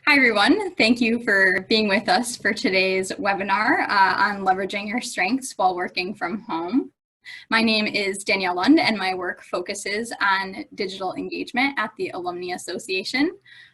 Hi, everyone. Thank you for being with us for today's webinar on leveraging your strengths while working from home. My name is Danielle Lund, and my work focuses on digital engagement at the Alumni Association.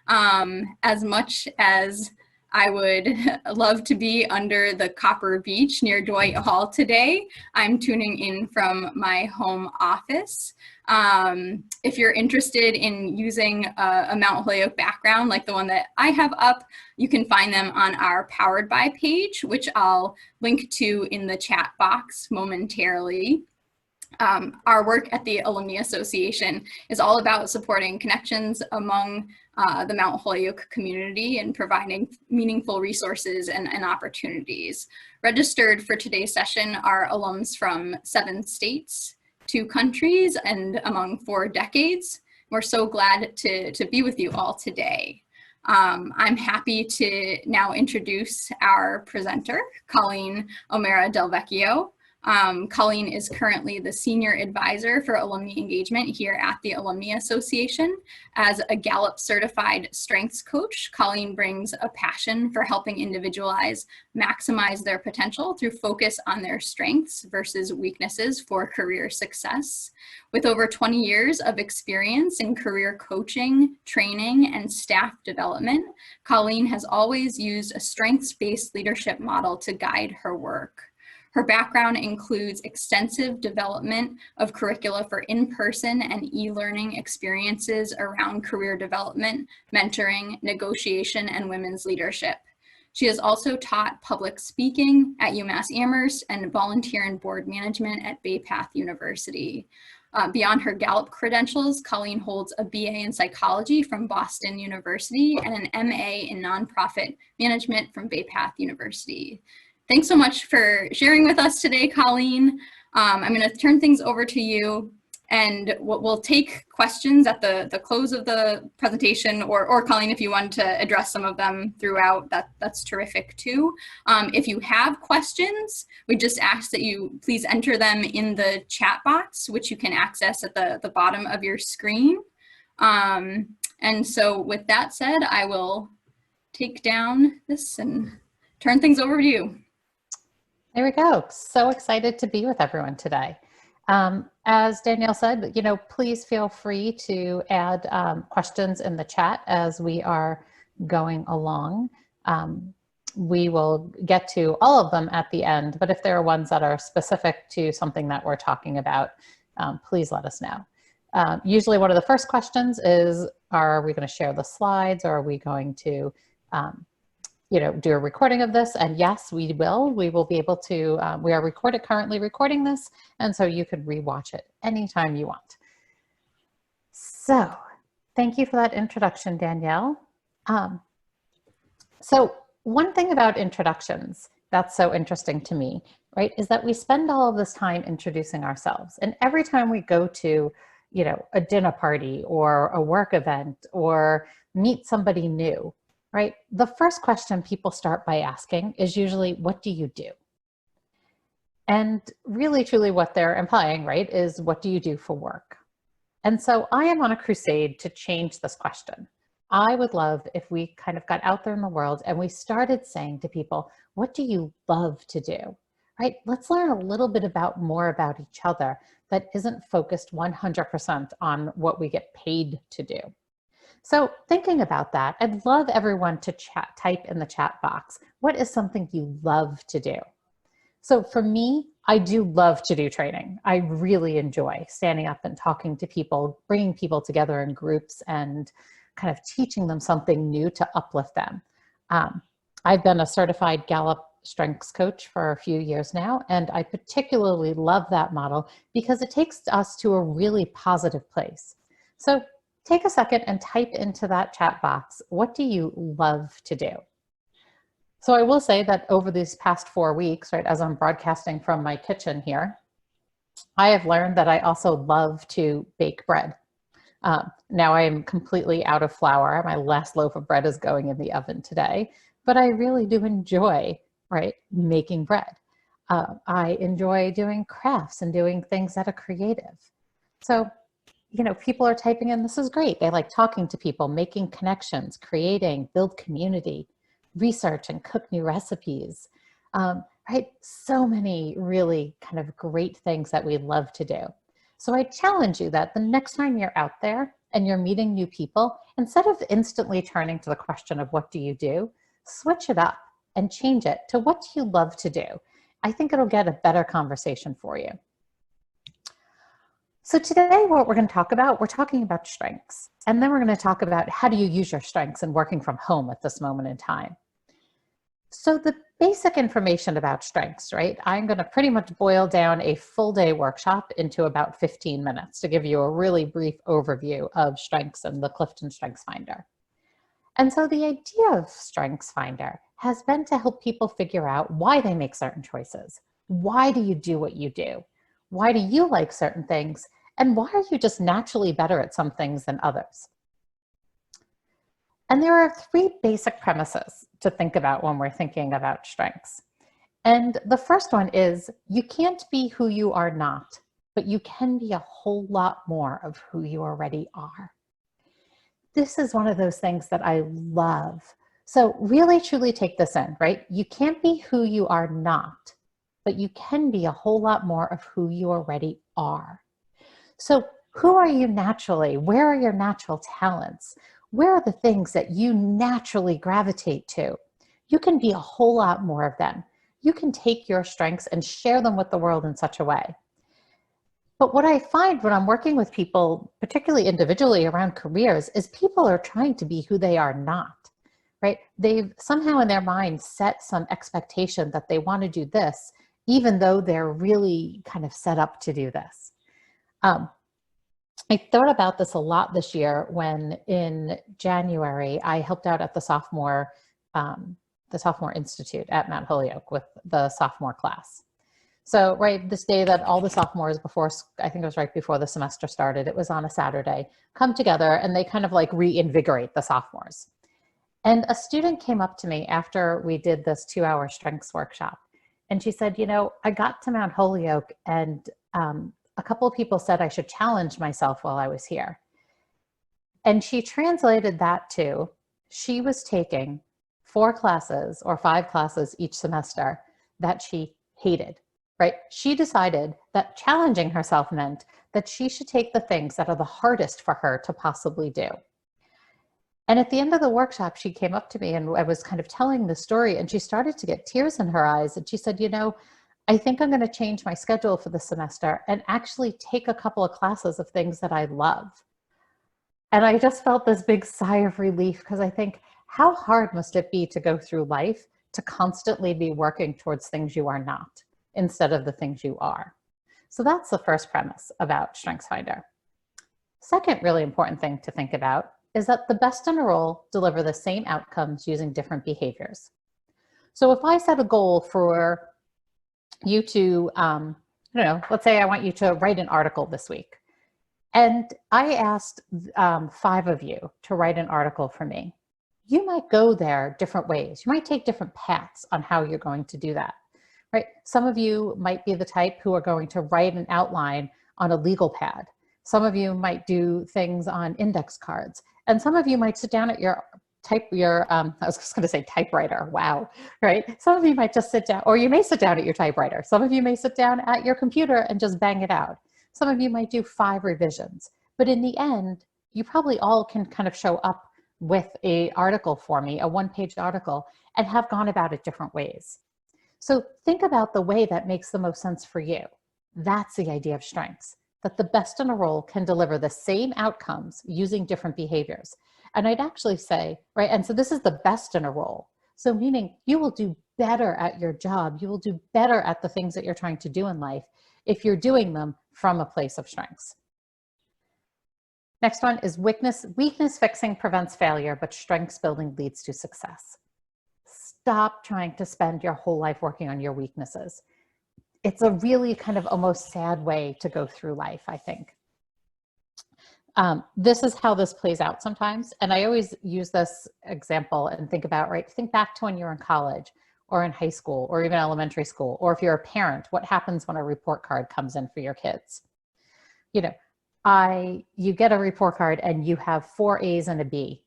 As much as I would love to be under the Copper Beach near Dwight Hall today, I'm tuning in from my home office. If you're interested in using a Mount Holyoke background like the one that I have up, you can find them on our Powered By page, which I'll link to in the chat box momentarily. Our work at the Alumni Association is all about supporting connections among the Mount Holyoke community and providing meaningful resources and opportunities. Registered for today's session are alums from 7 states, 2 countries, and among 4 decades. We're so glad to be with you all today. I'm happy to now introduce our presenter, Colleen O'Mara DelVecchio. Colleen is currently the Senior Advisor for Alumni Engagement here at the Alumni Association. As a Gallup Certified Strengths coach, Colleen brings a passion for helping individuals maximize their potential through focus on their strengths versus weaknesses for career success. With over 20 years of experience in career coaching, training, and staff development, Colleen has always used a strengths-based leadership model to guide her work. Her background includes extensive development of curricula for in-person and e-learning experiences around career development, mentoring, negotiation, and women's leadership. She has also taught public speaking at UMass Amherst and volunteer and board management at Bay Path University. Beyond her Gallup credentials, Colleen holds a BA in psychology from Boston University and an MA in nonprofit management from Bay Path University. Thanks so much for sharing with us today, Colleen. I'm going to turn things over to you, and we'll take questions at the close of the presentation, or Colleen, if you want to address some of them throughout, that's terrific too. If you have questions, we just ask that you please enter them in the chat box, which you can access at the bottom of your screen. And so with that said, I will take down this and turn things over to you. There we go. So excited to be with everyone today. As Danielle said, please feel free to add questions in the chat as we are going along. We will get to all of them at the end, but if there are ones that are specific to something that we're talking about, please let us know. Usually one of the first questions is, are we going to share the slides, or are we going to do a recording of this? And yes, we will. We will be able to, we are currently recording this, and so you could rewatch it anytime you want. So thank you for that introduction, Danielle. So one thing about introductions that's so interesting to me, right, is that we spend all of this time introducing ourselves. And every time we go to, a dinner party or a work event or meet somebody new, right? The first question people start by asking is usually, what do you do? And really, truly what they're implying, right, is what do you do for work? And so I am on a crusade to change this question. I would love if we kind of got out there in the world and we started saying to people, what do you love to do? Right? Let's learn a little bit more about each other that isn't focused 100% on what we get paid to do. So thinking about that, I'd love everyone to type in the chat box, what is something you love to do? So for me, I do love to do training. I really enjoy standing up and talking to people, bringing people together in groups and kind of teaching them something new to uplift them. I've been a certified Gallup Strengths coach for a few years now, and I particularly love that model because it takes us to a really positive place. So take a second and type into that chat box, what do you love to do? So I will say that over these past 4 weeks, right, as I'm broadcasting from my kitchen here, I have learned that I also love to bake bread. Now I am completely out of flour. My last loaf of bread is going in the oven today, but I really do enjoy, right, making bread. I enjoy doing crafts and doing things that are creative. So people are typing in, this is great. They like talking to people, making connections, creating, build community, research and cook new recipes, right? So many really kind of great things that we love to do. So I challenge you that the next time you're out there and you're meeting new people, instead of instantly turning to the question of what do you do, switch it up and change it to what do you love to do? I think it'll get a better conversation for you. So today what we're going to talk about, we're talking about strengths. And then we're going to talk about how do you use your strengths in working from home at this moment in time. So the basic information about strengths, right? I'm going to pretty much boil down a full day workshop into about 15 minutes to give you a really brief overview of strengths and the Clifton Strengths Finder. And so the idea of Strengths Finder has been to help people figure out why they make certain choices. Why do you do what you do? Why do you like certain things? And why are you just naturally better at some things than others? And there are three basic premises to think about when we're thinking about strengths. And the first one is you can't be who you are not, but you can be a whole lot more of who you already are. This is one of those things that I love. So really truly take this in, right? You can't be who you are not, but you can be a whole lot more of who you already are. So who are you naturally? Where are your natural talents? Where are the things that you naturally gravitate to? You can be a whole lot more of them. You can take your strengths and share them with the world in such a way. But what I find when I'm working with people, particularly individually around careers, is people are trying to be who they are not, right? They've somehow in their mind set some expectation that they want to do this, even though they're really kind of set up to do this. I thought about this a lot this year when in January, I helped out at the Sophomore Institute at Mount Holyoke with the sophomore class. So right this day that all the sophomores before, I think it was right before the semester started, it was on a Saturday, come together and they kind of like reinvigorate the sophomores. And a student came up to me after we did this 2-hour strengths workshop. And she said, I got to Mount Holyoke and a couple of people said I should challenge myself while I was here. And she translated that to, she was taking 4 classes or 5 classes each semester that she hated, right? She decided that challenging herself meant that she should take the things that are the hardest for her to possibly do. And at the end of the workshop, she came up to me and I was kind of telling the story and she started to get tears in her eyes. And she said, I think I'm going to change my schedule for the semester and actually take a couple of classes of things that I love. And I just felt this big sigh of relief because I think, how hard must it be to go through life to constantly be working towards things you are not instead of the things you are? So that's the first premise about StrengthsFinder. Second really important thing to think about is that the best in a role deliver the same outcomes using different behaviors. So if I set a goal for you to, let's say I want you to write an article this week. And I asked 5 of you to write an article for me. You might go there different ways. You might take different paths on how you're going to do that, right? Some of you might be the type who are going to write an outline on a legal pad. Some of you might do things on index cards. And some of you might sit down at your I was just going to say typewriter. Wow. Right. Some of you might just sit down, or you may sit down at your typewriter. Some of you may sit down at your computer and just bang it out. Some of you might do 5 revisions, but in the end, you probably all can kind of show up with a article for me, a 1-page article, and have gone about it different ways. So think about the way that makes the most sense for you. That's the idea of strengths, that the best in a role can deliver the same outcomes using different behaviors. And I'd actually say, right, and so this is the best in a role. So meaning you will do better at your job. You will do better at the things that you're trying to do in life if you're doing them from a place of strengths. Next one is weakness fixing prevents failure, but strengths building leads to success. Stop trying to spend your whole life working on your weaknesses. It's a really kind of almost sad way to go through life, I think. This is how this plays out sometimes. And I always use this example and think about, right, think back to when you're in college or in high school or even elementary school, or if you're a parent, what happens when a report card comes in for your kids? you get a report card and you have 4 A's and a B.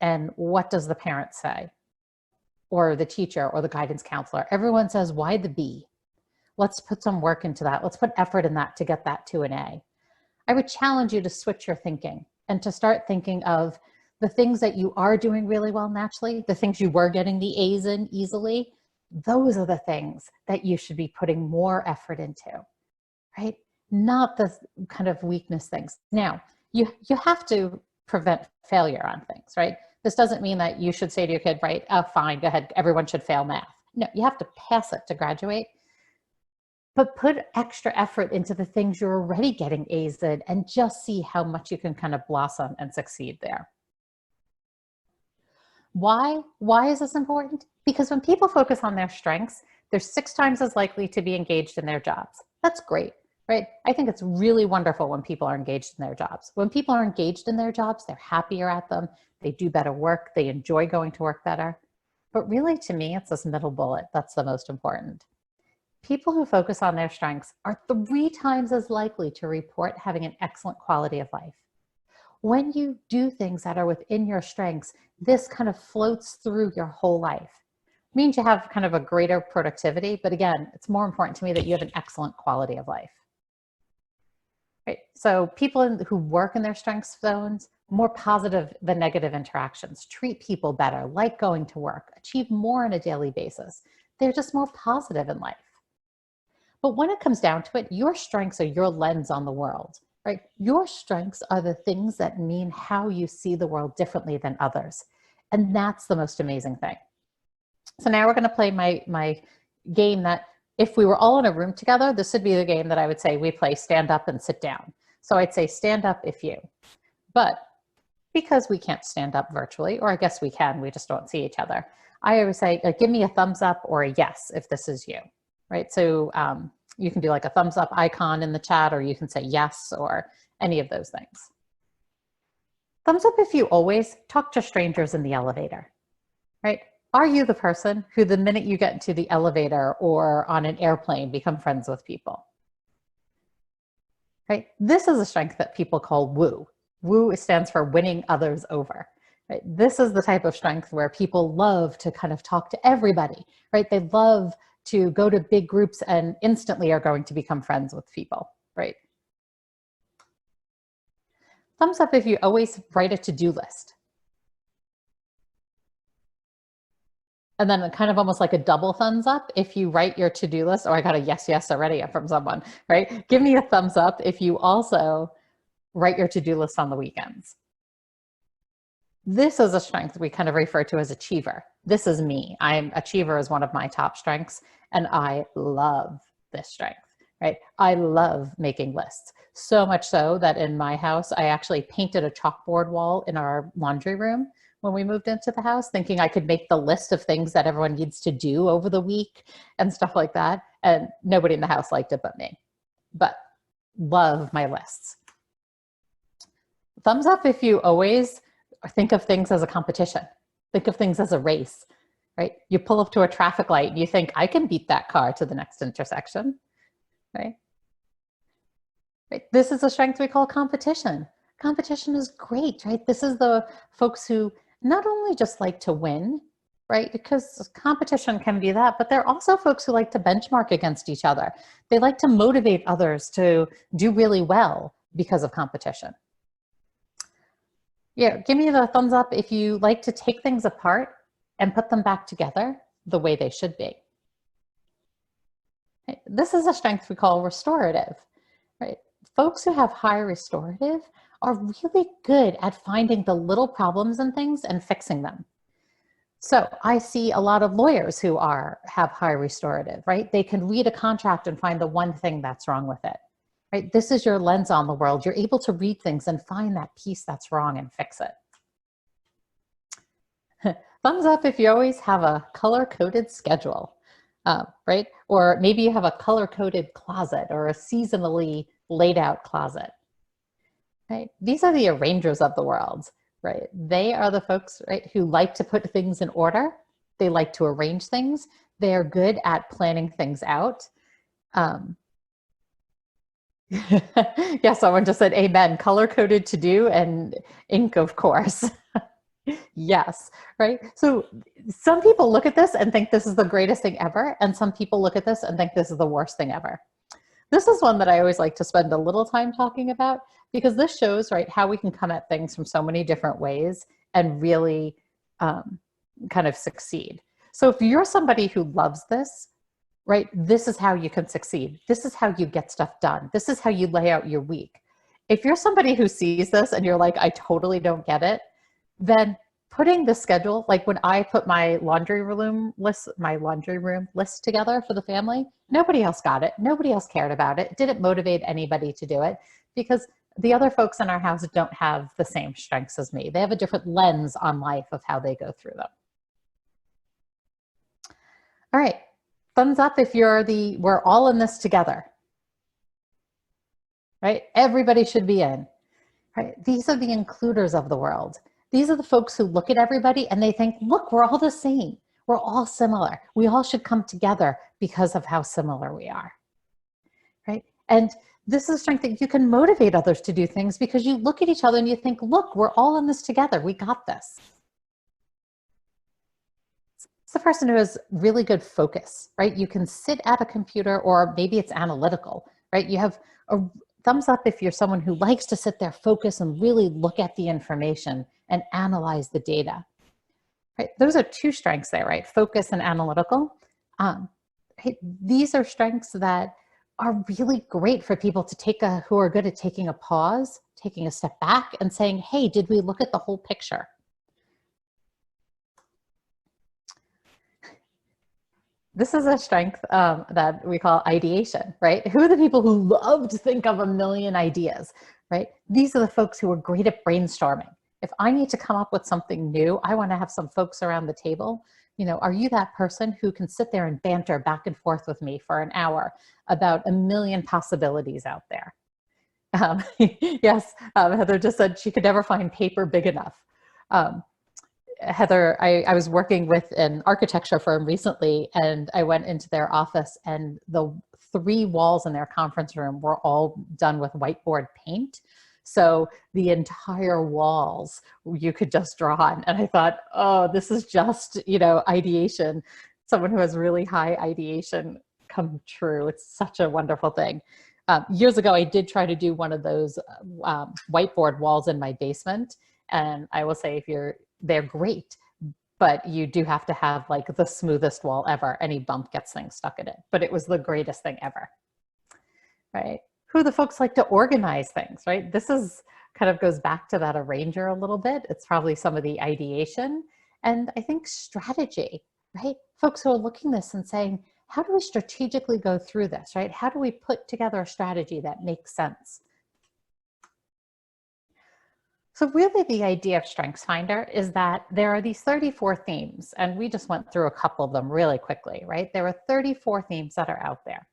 And what does the parent say? Or the teacher or the guidance counselor? Everyone says, why the B? Let's put some work into that. Let's put effort in that to get that to an A. I would challenge you to switch your thinking and to start thinking of the things that you are doing really well naturally, the things you were getting the A's in easily. Those are the things that you should be putting more effort into, right? Not the kind of weakness things. Now, you have to prevent failure on things, right? This doesn't mean that you should say to your kid, right, oh, fine, go ahead, everyone should fail math. No, you have to pass it to graduate. But put extra effort into the things you're already getting A's in and just see how much you can kind of blossom and succeed there. Why is this important? Because when people focus on their strengths, they're 6 times as likely to be engaged in their jobs. That's great, right? I think it's really wonderful when people are engaged in their jobs. When people are engaged in their jobs, they're happier at them, they do better work, they enjoy going to work better. But really, to me, it's this middle bullet that's the most important. People who focus on their strengths are 3 times as likely to report having an excellent quality of life. When you do things that are within your strengths, this kind of floats through your whole life. It means you have kind of a greater productivity, but again, it's more important to me that you have an excellent quality of life. Right? So people who work in their strengths zones, more positive than negative interactions, treat people better, like going to work, achieve more on a daily basis. They're just more positive in life. But when it comes down to it, your strengths are your lens on the world, right? Your strengths are the things that mean how you see the world differently than others. And that's the most amazing thing. So now we're going to play my game that if we were all in a room together, this would be the game that I would say we play stand up and sit down. So I'd say stand up if you. But because we can't stand up virtually, or I guess we can, we just don't see each other, I always say, like, give me a thumbs up or a yes if this is you. Right? So you can do like a thumbs up icon in the chat, or you can say yes, or any of those things. Thumbs up if you always talk to strangers in the elevator, right? Are you the person who the minute you get into the elevator or on an airplane become friends with people? Right? This is a strength that people call woo. Woo stands for winning others over. Right? This is the type of strength where people love to kind of talk to everybody, right? They love to go to big groups and instantly are going to become friends with people, right? Thumbs up if you always write a to-do list. And then kind of almost like a double thumbs up if you write your to-do list. Oh, I got a yes, yes already from someone, right? Give me a thumbs up if you also write your to-do list on the weekends. This is a strength we kind of refer to as achiever. This is me. Achiever is one of my top strengths, and I love this strength, right? I love making lists. So much so that in my house, I actually painted a chalkboard wall in our laundry room when we moved into the house, thinking I could make the list of things that everyone needs to do over the week and stuff like that. And nobody in the house liked it but me. But love my lists. Thumbs up if you always think of things as a competition. Think of things as a race, right? You pull up to a traffic light and you think, I can beat that car to the next intersection, right? This is a strength we call competition. Competition is great, right? This is the folks who not only just like to win, right? Because competition can be that, but they're also folks who like to benchmark against each other. They like to motivate others to do really well because of competition. Yeah, give me the thumbs up if you like to take things apart and put them back together the way they should be. Right? This is a strength we call restorative, right? Folks who have high restorative are really good at finding the little problems in things and fixing them. So I see a lot of lawyers who have high restorative, right? They can read a contract and find the one thing that's wrong with it. Right? This is your lens on the world. You're able to read things and find that piece that's wrong and fix it. Thumbs up if you always have a color-coded schedule, right? Or maybe you have a color-coded closet or a seasonally laid out closet. Right? These are the arrangers of the world, right? They are the folks, right, who like to put things in order. They like to arrange things. They are good at planning things out. Yeah, someone just said amen. Color coded to do and ink, of course. Yes, right? So some people look at this and think this is the greatest thing ever, and some people look at this and think this is the worst thing ever. This is one that I always like to spend a little time talking about, because this shows, right, how we can come at things from so many different ways and really kind of succeed. So if you're somebody who loves this, right, this is how you can succeed. This is how you get stuff done. This is how you lay out your week. If you're somebody who sees this and you're like, I totally don't get it, then putting the schedule, like when I put my laundry room list together for the family, nobody else got it. Nobody else cared about it. Didn't motivate anybody to do it, because the other folks in our house don't have the same strengths as me. They have a different lens on life of how they go through them. All right. Thumbs up if you're we're all in this together, right? Everybody should be in, right? These are the includers of the world. These are the folks who look at everybody and they think, look, we're all the same. We're all similar. We all should come together because of how similar we are, right? And this is a strength that you can motivate others to do things because you look at each other and you think, look, we're all in this together. We got this. It's the person who has really good focus, right? You can sit at a computer, or maybe it's analytical, right? You have a thumbs up if you're someone who likes to sit there, focus, and really look at the information and analyze the data, right? Those are two strengths there, right? Focus and analytical. Right? These are strengths that are really great for people to take who are good at taking a pause, taking a step back and saying, hey, did we look at the whole picture? This is a strength that we call ideation, right? Who are the people who love to think of a million ideas, right? These are the folks who are great at brainstorming. If I need to come up with something new, I want to have some folks around the table. You know, are you that person who can sit there and banter back and forth with me for an hour about a million possibilities out there? Yes, Heather just said she could never find paper big enough. Heather, I was working with an architecture firm recently, and I went into their office, and the 3 walls in their conference room were all done with whiteboard paint. So the entire walls you could just draw on. And I thought, oh, this is just, you know, ideation. Someone who has really high ideation come true. It's such a wonderful thing. Years ago, I did try to do one of those whiteboard walls in my basement. And I will say, they're great, but you do have to have like the smoothest wall ever. Any bump gets things stuck in it, but it was the greatest thing ever, right? Who the folks like to organize things, right? This is kind of goes back to that arranger a little bit. It's probably some of the ideation, and I think strategy, right? Folks who are looking at this and saying, how do we strategically go through this, right? How do we put together a strategy that makes sense? So really the idea of StrengthsFinder is that there are these 34 themes, and we just went through a couple of them really quickly, right? There are 34 themes that are out there.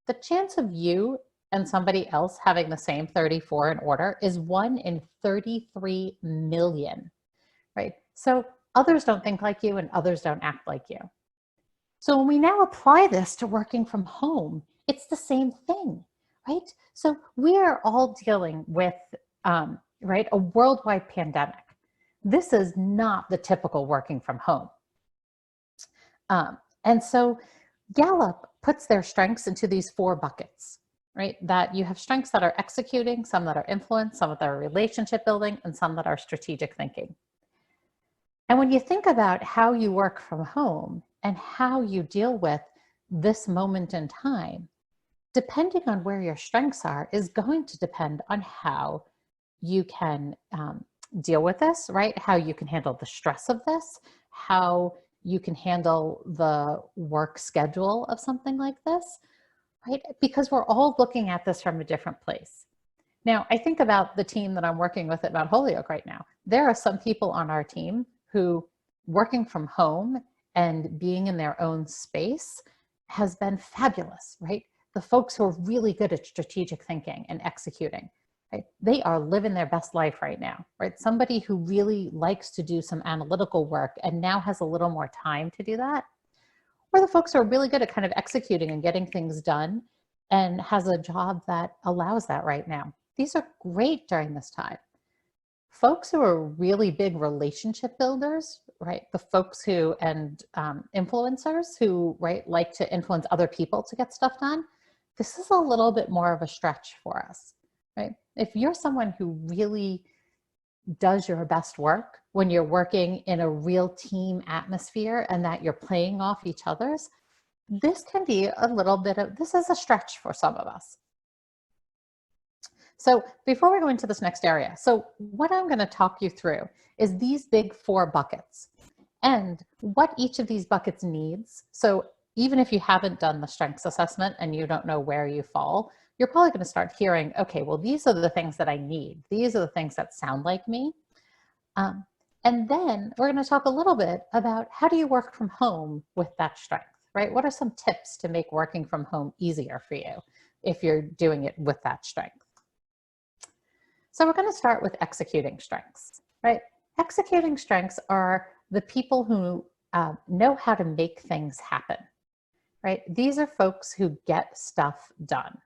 The chance of you and somebody else having the same 34 in order is 1 in 33 million, right? So others don't think like you and others don't act like you. So when we now apply this to working from home, it's the same thing, right? So we are all dealing with, right, a worldwide pandemic. This is not the typical working from home. And so Gallup puts their strengths into these 4 buckets, right? That you have strengths that are executing, some that are influence, some that are relationship building, and some that are strategic thinking. And when you think about how you work from home and how you deal with this moment in time, depending on where your strengths are is going to depend on how you can deal with this, right? How you can handle the stress of this, how you can handle the work schedule of something like this, right? Because we're all looking at this from a different place. Now, I think about the team that I'm working with at Mount Holyoke right now. There are some people on our team who working from home and being in their own space has been fabulous, right? The folks who are really good at strategic thinking and executing, right? They are living their best life right now, right? Somebody who really likes to do some analytical work and now has a little more time to do that. Or the folks who are really good at kind of executing and getting things done and has a job that allows that right now. These are great during this time. Folks who are really big relationship builders, right? The folks who, and influencers who, right, like to influence other people to get stuff done. This is a little bit more of a stretch for us, right? If you're someone who really does your best work when you're working in a real team atmosphere and that you're playing off each other's, this can be a little bit of, this is a stretch for some of us. So before we go into this next area, so what I'm going to talk you through is these big 4 buckets and what each of these buckets needs. So even if you haven't done the strengths assessment and you don't know where you fall, you're probably going to start hearing, okay, well, these are the things that I need. These are the things that sound like me. And then we're going to talk a little bit about how do you work from home with that strength, right? What are some tips to make working from home easier for you if you're doing it with that strength? So we're going to start with executing strengths, right? Executing strengths are the people who know how to make things happen, right? These are folks who get stuff done.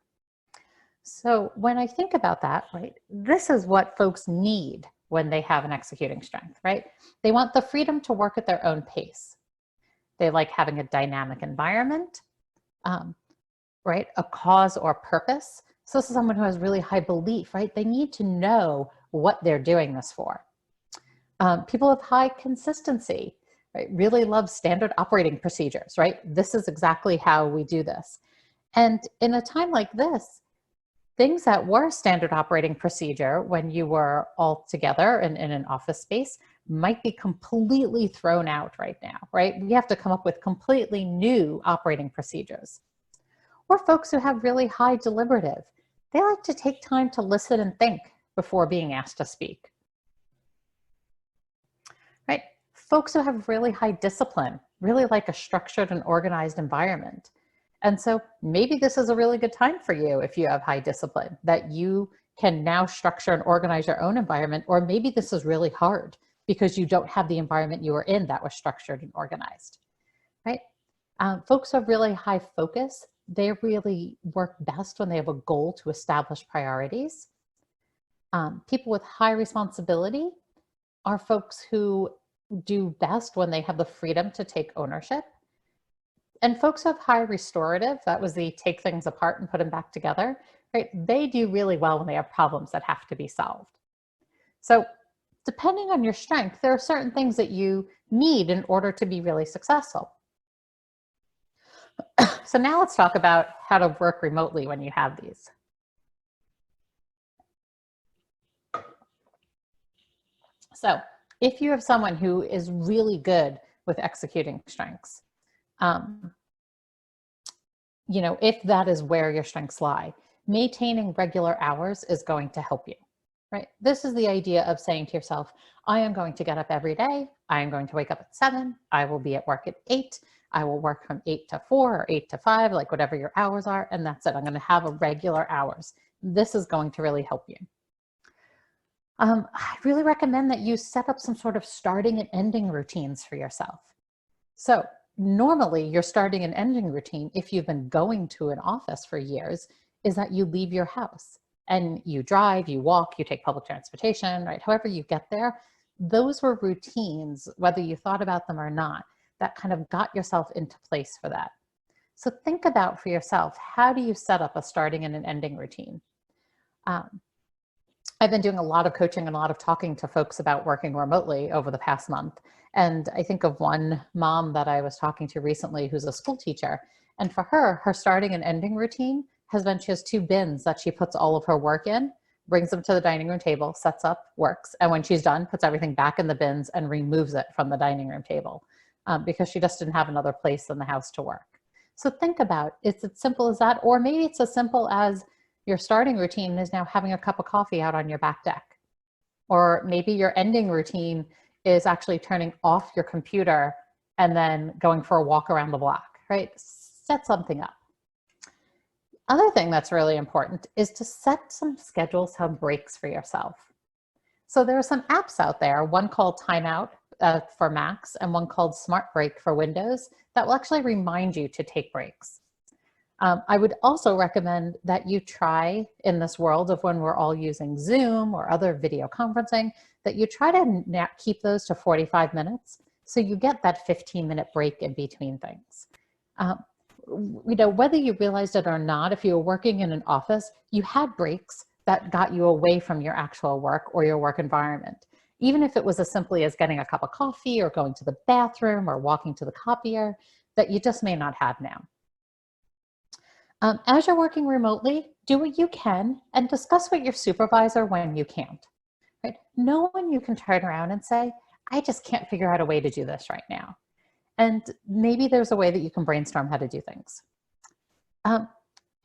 So when I think about that, right, this is what folks need when they have an executing strength, right? They want the freedom to work at their own pace. They like having a dynamic environment, right? A cause or purpose. So this is someone who has really high belief, right? They need to know what they're doing this for. People with high consistency, right? Really love standard operating procedures, right? This is exactly how we do this. And in a time like this, things that were standard operating procedure when you were all together in an office space might be completely thrown out right now, right? We have to come up with completely new operating procedures. Or folks who have really high deliberative. They like to take time to listen and think before being asked to speak. Right? Folks who have really high discipline, really like a structured and organized environment. And so maybe this is a really good time for you if you have high discipline, that you can now structure and organize your own environment, or maybe this is really hard because you don't have the environment you were in that was structured and organized, right? Folks who have really high focus, they really work best when they have a goal to establish priorities. People with high responsibility are folks who do best when they have the freedom to take ownership. And folks who have high restorative, that was the take things apart and put them back together, right? They do really well when they have problems that have to be solved. So depending on your strength, there are certain things that you need in order to be really successful. So now let's talk about how to work remotely when you have these. So if you have someone who is really good with executing strengths, you know, if that is where your strengths lie, maintaining regular hours is going to help you, right? This is the idea of saying to yourself, I am going to get up every day. I am going to wake up at 7. I will be at work at 8. I will work from 8 to 4 or 8 to 5, like whatever your hours are. And that's it. I'm going to have a regular hours. This is going to really help you. I really recommend that you set up some sort of starting and ending routines for yourself. So normally your starting and ending routine, if you've been going to an office for years, is that you leave your house and you drive, you walk, you take public transportation, right? However you get there, those were routines, whether you thought about them or not, that kind of got yourself into place for that. So think about for yourself, how do you set up a starting and an ending routine? I've been doing a lot of coaching and a lot of talking to folks about working remotely over the past month. And I think of one mom that I was talking to recently who's a school teacher. And for her, her starting and ending routine has been she has 2 bins that she puts all of her work in, brings them to the dining room table, sets up, works. And when she's done, puts everything back in the bins and removes it from the dining room table because she just didn't have another place in the house to work. So think about, is it simple as that? Or maybe it's as simple as your starting routine is now having a cup of coffee out on your back deck. Or maybe your ending routine is actually turning off your computer and then going for a walk around the block, right? Set something up. Other thing that's really important is to set some schedules, some breaks for yourself. So there are some apps out there, one called Timeout for Macs and one called Smart Break for Windows that will actually remind you to take breaks. I would also recommend that you try, in this world of when we're all using Zoom or other video conferencing, that you try to keep those to 45 minutes so you get that 15-minute break in between things. Whether you realized it or not, if you were working in an office, you had breaks that got you away from your actual work or your work environment. Even if it was as simply as getting a cup of coffee or going to the bathroom or walking to the copier, that you just may not have now. As you're working remotely, do what you can and discuss with your supervisor when you can't. Right? Know when you can turn around and say, I just can't figure out a way to do this right now. And maybe there's a way that you can brainstorm how to do things.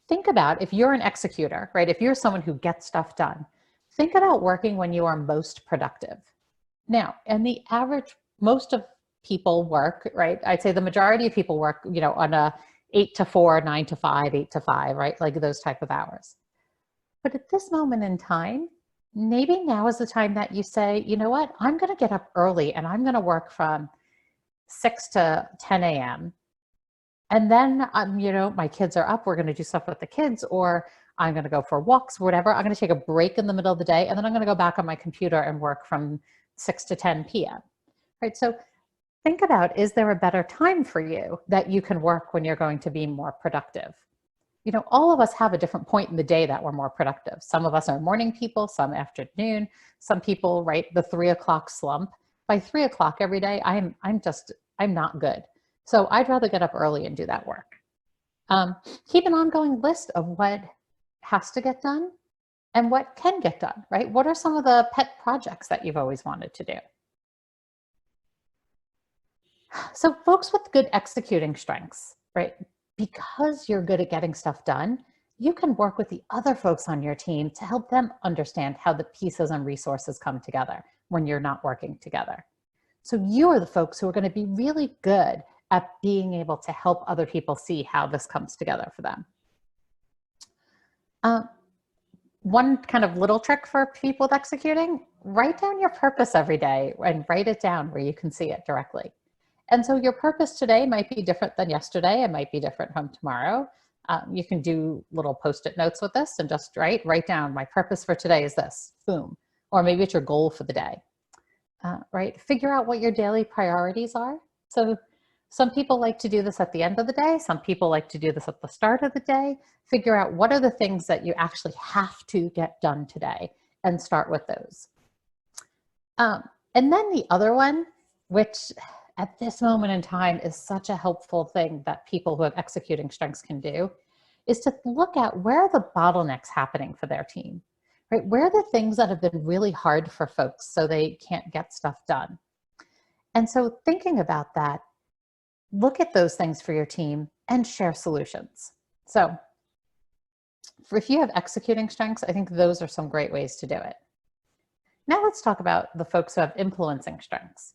Think about if you're an executor, right? If you're someone who gets stuff done, think about working when you are most productive. Now, and the average, most of people work, right? I'd say the majority of people work, on a 8 to 4, 9 to 5, 8 to 5, right? Like those type of hours. But at this moment in time, maybe now is the time that you say, you know what, I'm going to get up early and I'm going to work from 6 to 10 a.m. And then, my kids are up, we're going to do stuff with the kids, or I'm going to go for walks, whatever. I'm going to take a break in the middle of the day, and then I'm going to go back on my computer and work from 6 to 10 p.m. Right? So think about, is there a better time for you that you can work when you're going to be more productive? All of us have a different point in the day that we're more productive. Some of us are morning people, some afternoon, some people, right, the 3 o'clock slump. By 3 o'clock every day, I'm not good. So I'd rather get up early and do that work. Keep an ongoing list of what has to get done and what can get done, right? What are some of the pet projects that you've always wanted to do? So folks with good executing strengths, right? Because you're good at getting stuff done, you can work with the other folks on your team to help them understand how the pieces and resources come together when you're not working together. So you are the folks who are going to be really good at being able to help other people see how this comes together for them. One kind of little trick for people with executing, write down your purpose every day and write it down where you can see it directly. And so your purpose today might be different than yesterday. It might be different from tomorrow. You can do little Post-it notes with this and just write down, my purpose for today is this, boom. Or maybe it's your goal for the day, right? Figure out what your daily priorities are. So some people like to do this at the end of the day. Some people like to do this at the start of the day. Figure out what are the things that you actually have to get done today and start with those. And then the other one, which at this moment in time is such a helpful thing that people who have executing strengths can do, is to look at where are the bottlenecks happening for their team, right? Where are the things that have been really hard for folks so they can't get stuff done? And so thinking about that, look at those things for your team and share solutions. So if you have executing strengths, I think those are some great ways to do it. Now let's talk about the folks who have influencing strengths,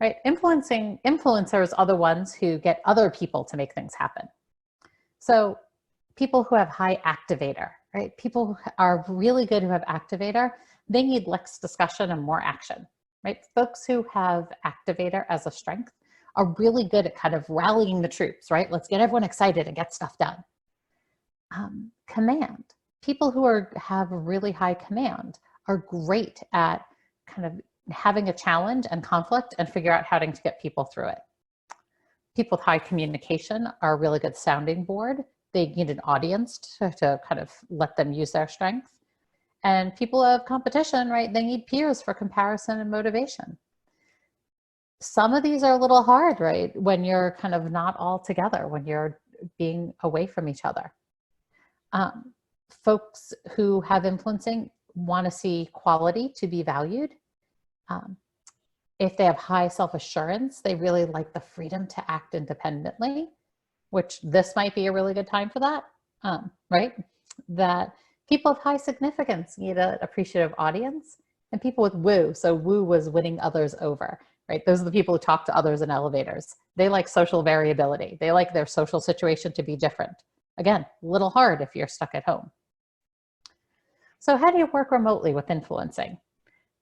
right? Influencers are the ones who get other people to make things happen. So people who have high activator, right? People who are really good who have activator, they need less discussion and more action, right? Folks who have activator as a strength are really good at kind of rallying the troops, right? Let's get everyone excited and get stuff done. Command. People who have really high command are great at kind of having a challenge and conflict and figure out how to get people through it. People with high communication are a really good sounding board. They need an audience to kind of let them use their strength. And people who have competition, right? They need peers for comparison and motivation. Some of these are a little hard, right? When you're kind of not all together, when you're being away from each other. Folks who have influencing want to see quality to be valued. If they have high self-assurance, they really like the freedom to act independently, which this might be a really good time for that, right? That people of high significance need an appreciative audience, and people with woo. So woo was winning others over, right? Those are the people who talk to others in elevators. They like social variability. They like their social situation to be different. Again, a little hard if you're stuck at home. So how do you work remotely with influencing?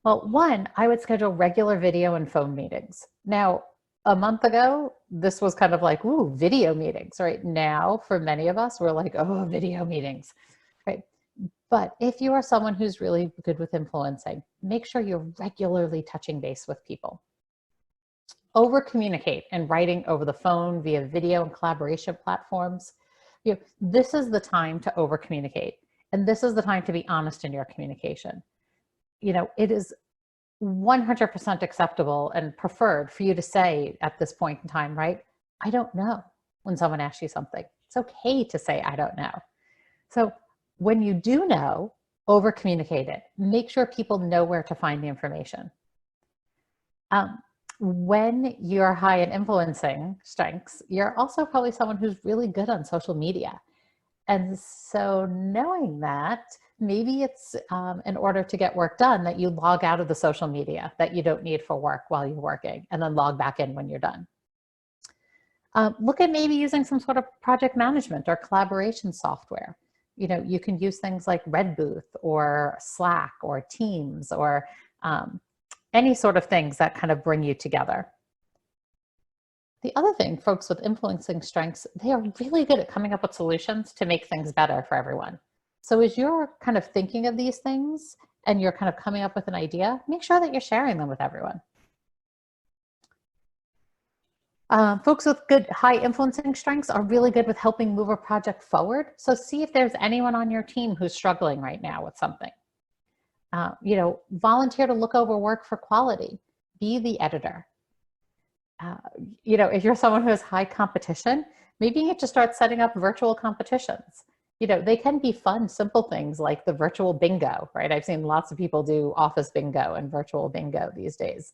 Well, one, I would schedule regular video and phone meetings. Now, a month ago, this was kind of like, ooh, video meetings. Right now, for many of us, we're like, oh, video meetings. Right. But if you are someone who's really good with influencing, make sure you're regularly touching base with people. Over communicate and writing over the phone, via video and collaboration platforms. This is the time to over communicate. And this is the time to be honest in your communication. It is 100% acceptable and preferred for you to say at this point in time, right? I don't know, when someone asks you something. It's okay to say, I don't know. So when you do know, over communicate it. Make sure people know where to find the information. When you're high in influencing strengths, you're also probably someone who's really good on social media. And so knowing that, maybe it's in order to get work done that you log out of the social media that you don't need for work while you're working, and then log back in when you're done. Look at maybe using some sort of project management or collaboration software. You can use things like Redbooth or Slack or Teams or any sort of things that kind of bring you together. The other thing, folks with influencing strengths, they are really good at coming up with solutions to make things better for everyone. So as you're kind of thinking of these things and you're kind of coming up with an idea, make sure that you're sharing them with everyone. Folks with good high influencing strengths are really good with helping move a project forward. So see if there's anyone on your team who's struggling right now with something. Volunteer to look over work for quality. Be the editor. If you're someone who has high competition, maybe you need to start setting up virtual competitions. They can be fun, simple things like the virtual bingo, right? I've seen lots of people do office bingo and virtual bingo these days.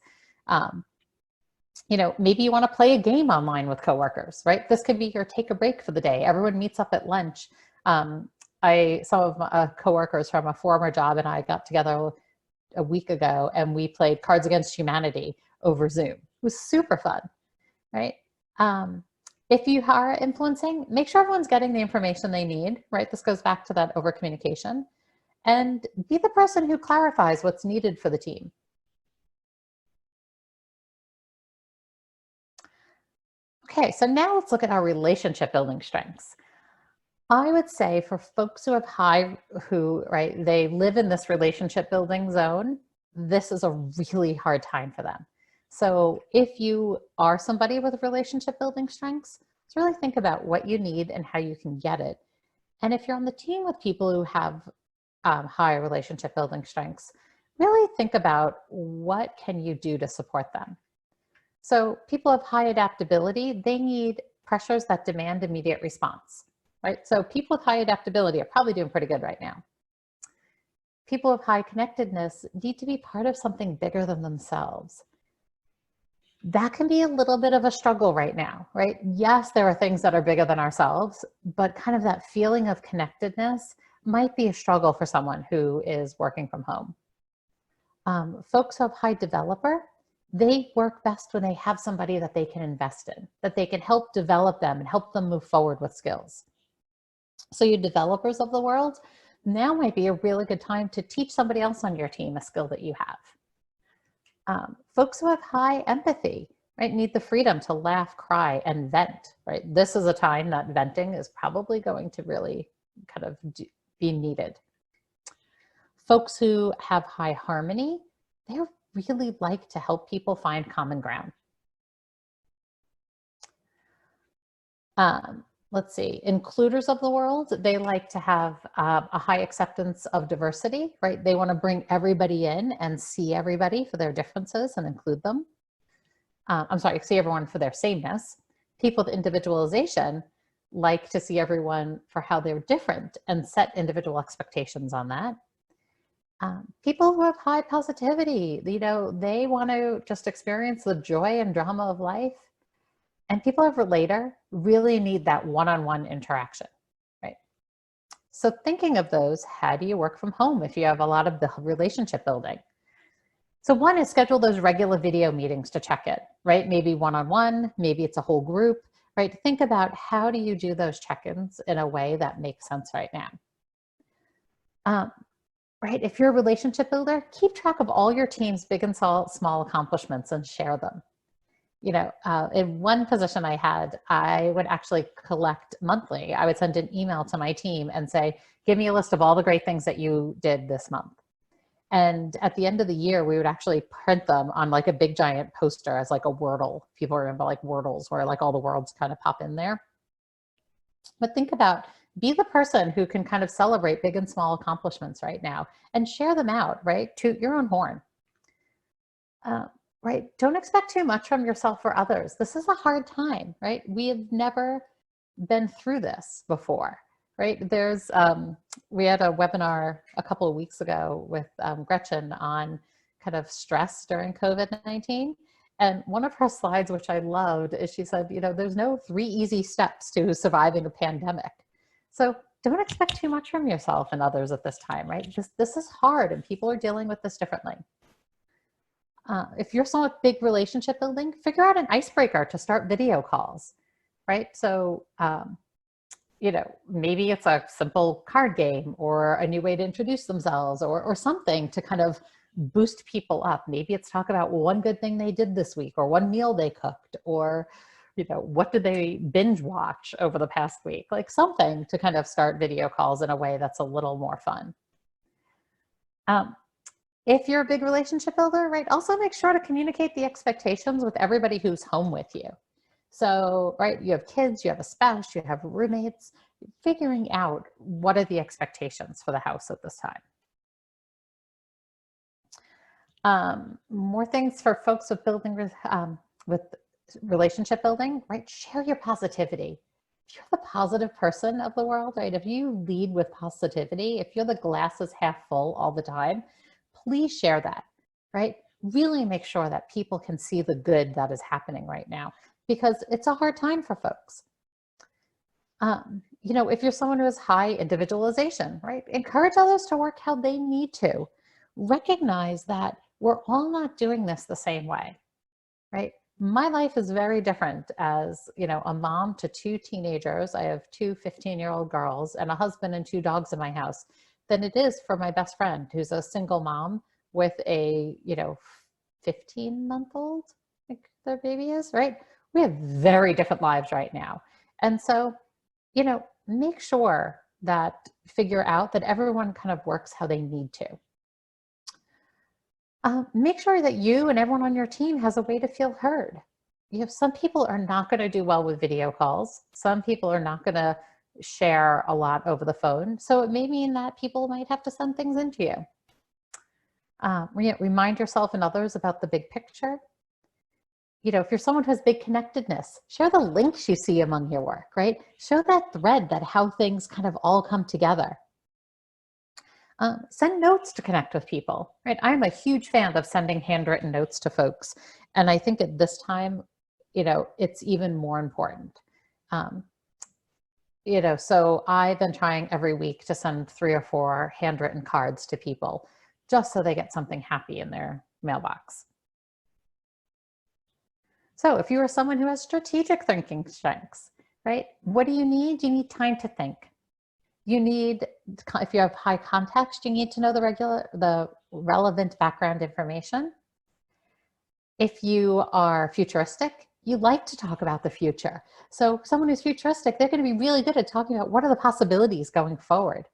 Maybe you want to play a game online with coworkers, right? This could be your take a break for the day. Everyone meets up at lunch. Some of my coworkers from a former job and I got together a week ago and we played Cards Against Humanity over Zoom. It was super fun, right? If you are influencing, make sure everyone's getting the information they need, right? This goes back to that over communication. And be the person who clarifies what's needed for the team. Okay, so now let's look at our relationship building strengths. I would say for folks who have right, they live in this relationship building zone, this is a really hard time for them. So if you are somebody with relationship building strengths, let's really think about what you need and how you can get it. And if you're on the team with people who have high relationship building strengths, really think about what can you do to support them. So people have high adaptability, they need pressures that demand immediate response, right? So people with high adaptability are probably doing pretty good right now. People with high connectedness need to be part of something bigger than themselves. That can be a little bit of a struggle right now, right? Yes, there are things that are bigger than ourselves, but kind of that feeling of connectedness might be a struggle for someone who is working from home. Folks who have high developer, they work best when they have somebody that they can invest in, that they can help develop them and help them move forward with skills. So you developers of the world, now might be a really good time to teach somebody else on your team a skill that you have. Folks who have high empathy, right, need the freedom to laugh, cry, and vent, right? This is a time that venting is probably going to really kind of be needed. Folks who have high harmony, they really like to help people find common ground. Let's see, includers of the world, they like to have a high acceptance of diversity, right? They want to bring everybody in and see everybody for their differences and include them. See everyone for their sameness. People with individualization like to see everyone for how they're different and set individual expectations on that. People who have high positivity, they want to just experience the joy and drama of life. And people of relator really need that one-on-one interaction, right? So thinking of those, how do you work from home if you have a lot of the relationship building? So one is schedule those regular video meetings to check it, right? Maybe one-on-one, maybe it's a whole group, right? Think about how do you do those check-ins in a way that makes sense right now. Right, if you're a relationship builder, keep track of all your team's big and small accomplishments and share them. In one position I had, I would actually collect monthly. I would send an email to my team and say, give me a list of all the great things that you did this month. And at the end of the year, we would actually print them on like a big giant poster as like a Wordle. People remember like Wordles where like all the words kind of pop in there. But think about, be the person who can kind of celebrate big and small accomplishments right now and share them out, right? Toot your own horn. Right? Don't expect too much from yourself or others. This is a hard time, right? We have never been through this before, right? We had a webinar a couple of weeks ago with Gretchen on kind of stress during COVID-19. And one of her slides, which I loved, is she said, there's no 3 easy steps to surviving a pandemic. So don't expect too much from yourself and others at this time, right? This is hard and people are dealing with this differently. If you're someone with big relationship building, figure out an icebreaker to start video calls, right? So, maybe it's a simple card game or a new way to introduce themselves or something to kind of boost people up. Maybe it's talk about one good thing they did this week or one meal they cooked or, what did they binge watch over the past week? Like something to kind of start video calls in a way that's a little more fun. If you're a big relationship builder, right, also make sure to communicate the expectations with everybody who's home with you. So, right, you have kids, you have a spouse, you have roommates, figuring out what are the expectations for the house at this time. More things for folks with with relationship building, right? Share your positivity. If you're the positive person of the world, right? If you lead with positivity, if you're the glass is half full all the time, please share that, right? Really make sure that people can see the good that is happening right now because it's a hard time for folks. If you're someone who has high individualization, right? Encourage others to work how they need to. Recognize that we're all not doing this the same way, right? My life is very different as, a mom to 2 teenagers. I have 2 15-year-old girls and a husband and 2 dogs in my house than it is for my best friend who's a single mom with a, 15-month-old, I think their baby is, right? We have very different lives right now. And so, make sure figure out that everyone kind of works how they need to. Make sure that you and everyone on your team has a way to feel heard. Some people are not going to do well with video calls. Some people are not going to share a lot over the phone. So it may mean that people might have to send things into you. Remind yourself and others about the big picture. If you're someone who has big connectedness, share the links you see among your work, right? Show that thread that how things kind of all come together. Send notes to connect with people, right? I'm a huge fan of sending handwritten notes to folks. And I think at this time, it's even more important. So I've been trying every week to send 3 or 4 handwritten cards to people just so they get something happy in their mailbox. So if you are someone who has strategic thinking strengths, right? What do you need? You need time to think. If you have high context, you need to know the relevant background information. If you are futuristic, you like to talk about the future. So someone who's futuristic, they're going to be really good at talking about what are the possibilities going forward.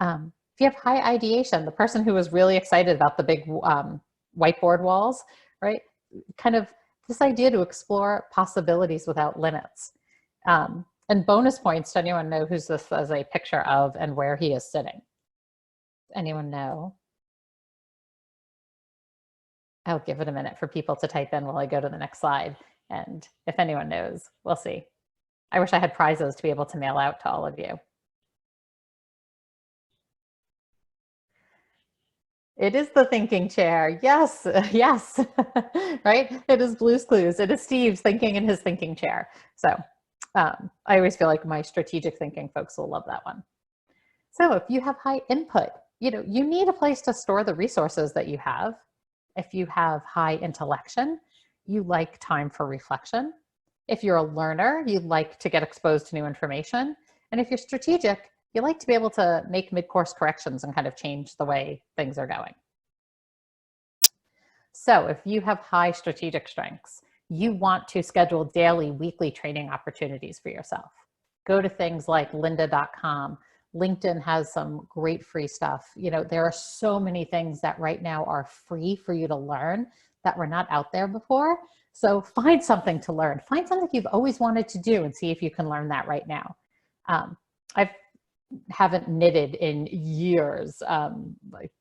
If you have high ideation, the person who was really excited about the big whiteboard walls, right? Kind of this idea to explore possibilities without limits. And bonus points to anyone know who's this as a picture of and where he is sitting. Anyone know? I'll give it a minute for people to type in while I go to the next slide. And if anyone knows, we'll see. I wish I had prizes to be able to mail out to all of you. It is the thinking chair. Yes, yes, right? It is Blue's Clues. It is Steve's thinking in his thinking chair. So I always feel like my strategic thinking folks will love that one. So if you have high input, you need a place to store the resources that you have. If you have high intellection, you like time for reflection. If you're a learner, you like to get exposed to new information. And if you're strategic, you like to be able to make mid-course corrections and kind of change the way things are going. So if you have high strategic strengths, you want to schedule daily, weekly training opportunities for yourself. Go to things like lynda.com. LinkedIn has some great free stuff. You know, there are so many things that right now are free for you to learn that were not out there before. So find something to learn. Find something you've always wanted to do and see if you can learn that right now. I haven't knitted in years, like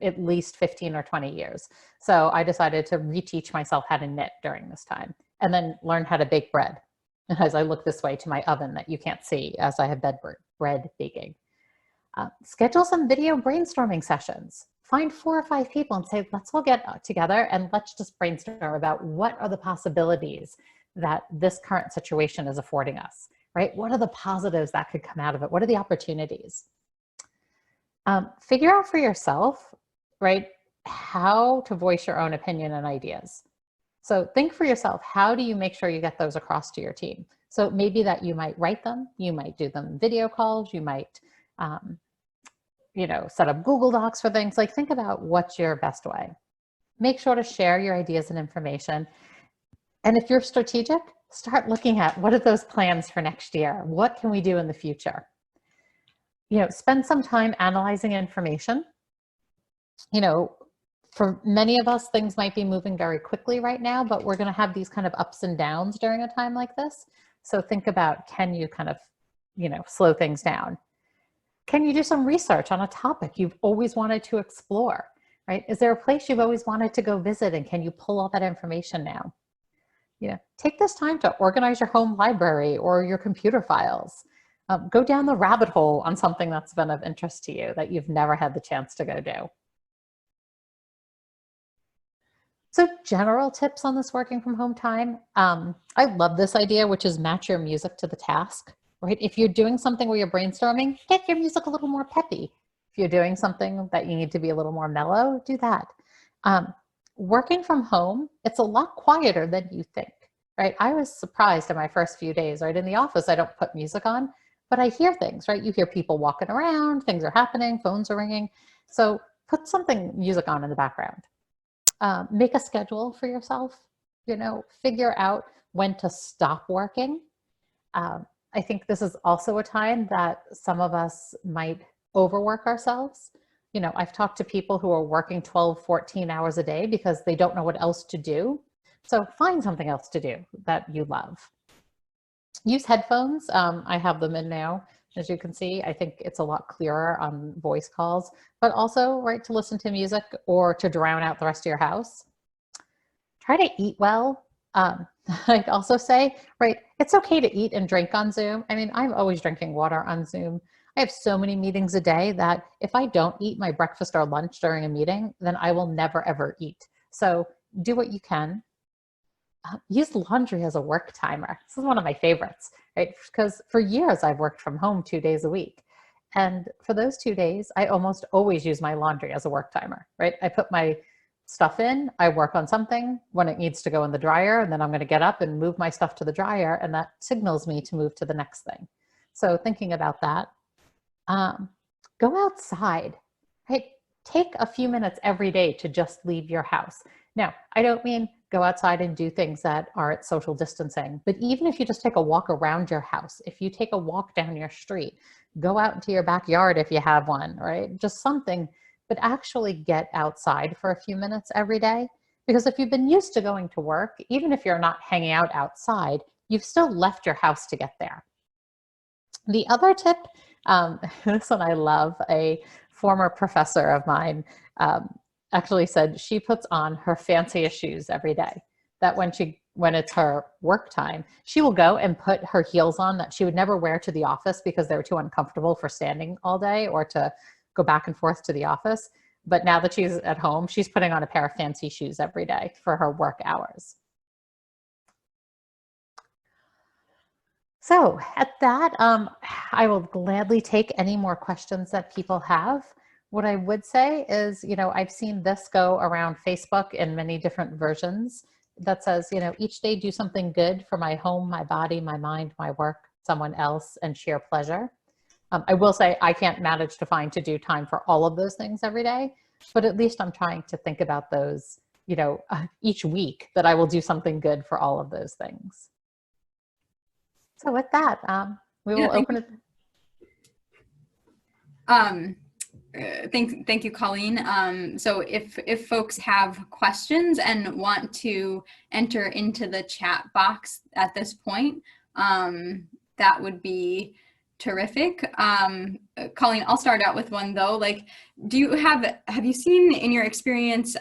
at least 15 or 20 years. So I decided to reteach myself how to knit during this time, and then learn how to bake bread. And as I look this way to my oven that you can't see as I have bread baking. Schedule some video brainstorming sessions. Find 4 or 5 people and say, let's all get together and let's just brainstorm about what are the possibilities that this current situation is affording us, right? What are the positives that could come out of it? What are the opportunities? Figure out for yourself, right, how to voice your own opinion and ideas. So think for yourself, how do you make sure you get those across to your team? So maybe that you might write them, you might do them video calls, you might, you know, set up Google Docs for things. Like, think about what's your best way. Make sure to share your ideas and information. And if you're strategic, start looking at what are those plans for next year? What can we do in the future? You know, spend some time analyzing information. You know, for many of us, things might be moving very quickly right now, but we're going to have these kind of ups and downs during a time like this. So think about, can you kind of, you know, slow things down? Can you do some research on a topic you've always wanted to explore, right? Is there a place you've always wanted to go visit, and can you pull all that information now? You know, take this time to organize your home library or your computer files. Go down the rabbit hole on something that's been of interest to you that you've never had the chance to go do. So general tips on this working from home time. I love this idea, which is match your music to the task, right? If you're doing something where you're brainstorming, get your music a little more peppy. If you're doing something that you need to be a little more mellow, do that. Working from home, it's a lot quieter than you think, right? I was surprised in my first few days, right? In the office, I don't put music on, but I hear things, right? You hear people walking around, things are happening, phones are ringing. So put something music on in the background. Make a schedule for yourself, you know, figure out when to stop working. I think this is also a time that some of us might overwork ourselves. You know, I've talked to people who are working 12, 14 hours a day because they don't know what else to do. So find something else to do that you love. Use headphones. I have them in now. As you can see, I think it's a lot clearer on voice calls, but also, right, to listen to music or to drown out the rest of your house. Try to eat well. I'd also say, right, it's okay to eat and drink on Zoom. I mean, I'm always drinking water on Zoom. I have so many meetings a day that if I don't eat my breakfast or lunch during a meeting, then I will never, ever eat. So do what you can. Use laundry as a work timer. This is one of my favorites, right? Because for years I've worked from home 2 days a week. And for those 2 days, I almost always use my laundry as a work timer, right? I put my stuff in, I work on something when it needs to go in the dryer, and then I'm going to get up and move my stuff to the dryer, and that signals me to move to the next thing. So thinking about that, go outside, right? Take a few minutes every day to just leave your house. Now, I don't mean go outside and do things that are at social distancing, but even if you just take a walk around your house, if you take a walk down your street, go out into your backyard if you have one, right? Just something, but actually get outside for a few minutes every day. Because if you've been used to going to work, even if you're not hanging out outside, you've still left your house to get there. The other tip, this one I love, a former professor of mine actually said she puts on her fanciest shoes every day. That when it's her work time, she will go and put her heels on that she would never wear to the office because they were too uncomfortable for standing all day or to go back and forth to the office. But now that she's at home, she's putting on a pair of fancy shoes every day for her work hours. So at that, I will gladly take any more questions that people have. What I would say is, you know, I've seen this go around Facebook in many different versions that says, you know, each day do something good for my home, my body, my mind, my work, someone else, and share pleasure. I will say I can't manage to do time for all of those things every day, but at least I'm trying to think about those each week that I will do something good for all of those things. So with that, we will open it. Thank you, Colleen. So if folks have questions and want to enter into the chat box at this point, that would be terrific. Colleen, I'll start out with one though. Like, have you seen in your experience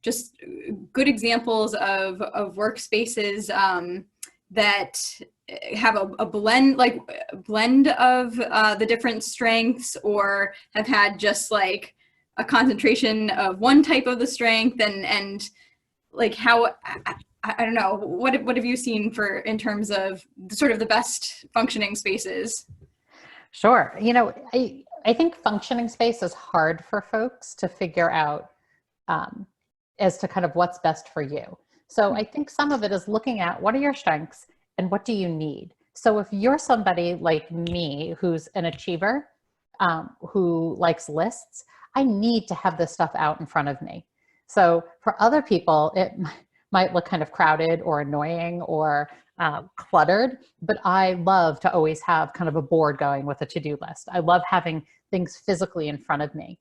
just good examples of workspaces that have a blend of the different strengths, or have had just like a concentration of one type of the strength, and like how, I don't know, what have you seen in terms of sort of the best functioning spaces? Sure. I think functioning space is hard for folks to figure out as to kind of what's best for you. So I think some of it is looking at what are your strengths and what do you need? So if you're somebody like me who's an achiever, who likes lists, I need to have this stuff out in front of me. So for other people, it might look kind of crowded or annoying or cluttered, but I love to always have kind of a board going with a to-do list. I love having things physically in front of me.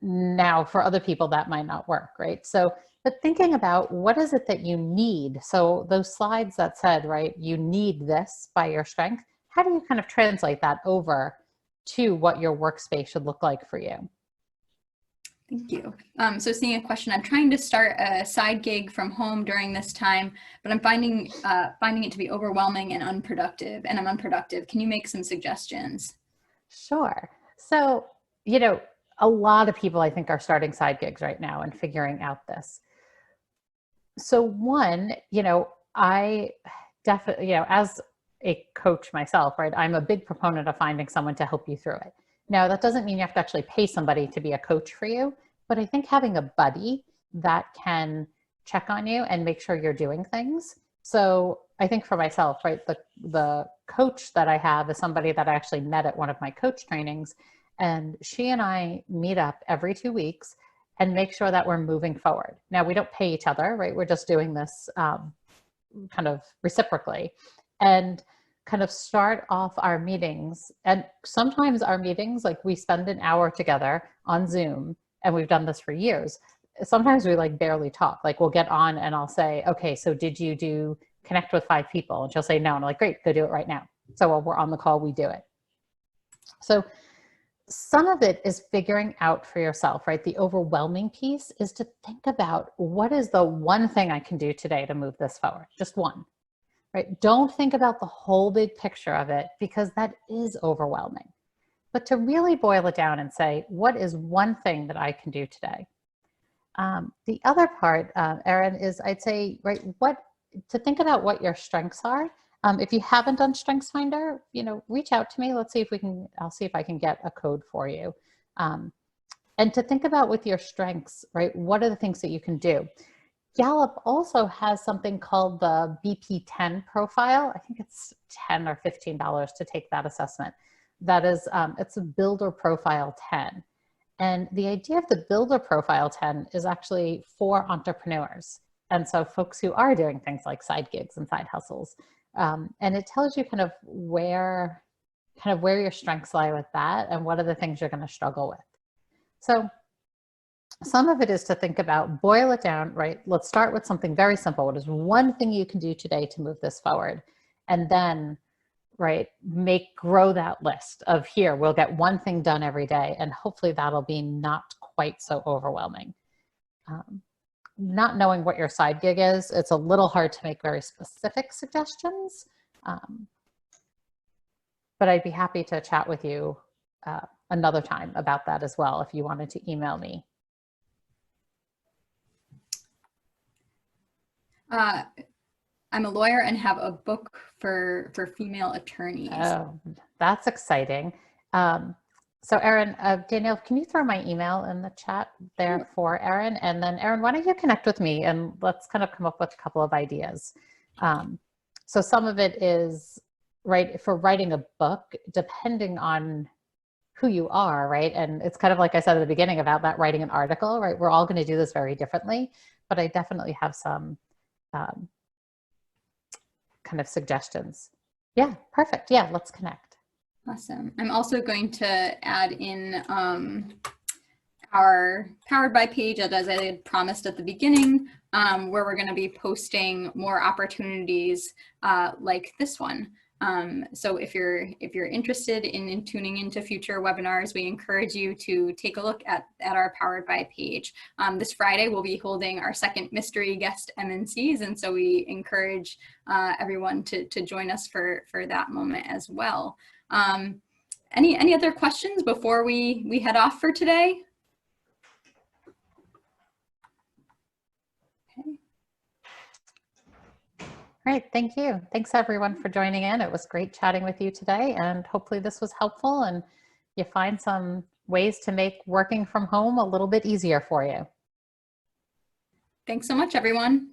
Now, for other people, that might not work, right? So, but thinking about what is it that you need? So those slides that said, right, you need this by your strength, how do you kind of translate that over to what your workspace should look like for you? Thank you. So seeing a question, I'm trying to start a side gig from home during this time, but I'm finding it to be overwhelming and unproductive, and I'm unproductive. Can you make some suggestions? Sure. So, a lot of people I think are starting side gigs right now and figuring out this. So one, I definitely, as a coach myself, right, I'm a big proponent of finding someone to help you through it. Now, that doesn't mean you have to actually pay somebody to be a coach for you, but I think having a buddy that can check on you and make sure you're doing things. So I think for myself, right, the coach that I have is somebody that I actually met at one of my coach trainings, and she and I meet up every 2 weeks and make sure that we're moving forward. Now, we don't pay each other, right? We're just doing this kind of reciprocally, and kind of start off our meetings. And sometimes our meetings, like we spend an hour together on Zoom, and we've done this for years. Sometimes we like barely talk. Like we'll get on and I'll say, okay, so did you connect with 5 people? And she'll say no. And I'm like, great, go do it right now. So while we're on the call, we do it. So some of it is figuring out for yourself, right? The overwhelming piece is to think about what is the one thing I can do today to move this forward? Just one, right? Don't think about the whole big picture of it, because that is overwhelming. But to really boil it down and say, what is one thing that I can do today? The other part, Erin, is I'd say, right, to think about what your strengths are. If you haven't done StrengthsFinder, reach out to me. Let's see if I'll see if I can get a code for you. And to think about with your strengths, right, what are the things that you can do? Gallup also has something called the BP10 profile. I think it's $10 or $15 to take that assessment. That is, it's a Builder Profile 10. And the idea of the Builder Profile 10 is actually for entrepreneurs. And so folks who are doing things like side gigs and side hustles. And it tells you kind of where your strengths lie with that, and what are the things you're going to struggle with. So some of it is to think about, boil it down, right? Let's start with something very simple. What is one thing you can do today to move this forward? And then, right, grow that list of, here, we'll get one thing done every day. And hopefully that'll be not quite so overwhelming. Not knowing what your side gig is, it's a little hard to make very specific suggestions. But I'd be happy to chat with you another time about that as well, if you wanted to email me. I'm a lawyer and have a book for female attorneys. Oh, that's exciting. So Erin, Danielle, can you throw my email in the chat there for Erin? And then Erin, why don't you connect with me and let's kind of come up with a couple of ideas. So some of it is, right, for writing a book, depending on who you are, right? And it's kind of like I said at the beginning about that writing an article, right? We're all going to do this very differently, but I definitely have some kind of suggestions. Yeah, perfect. Yeah, let's connect. Awesome. I'm also going to add in our Powered By page, as I had promised at the beginning, where we're going to be posting more opportunities like this one. So if you're interested in tuning into future webinars, we encourage you to take a look at our Powered By page. This Friday, we'll be holding our second mystery guest MNCs, and so we encourage everyone to join us for that moment as well. Any other questions before we head off for today? Great, thank you. Thanks everyone for joining in. It was great chatting with you today, and hopefully this was helpful and you find some ways to make working from home a little bit easier for you. Thanks so much, everyone.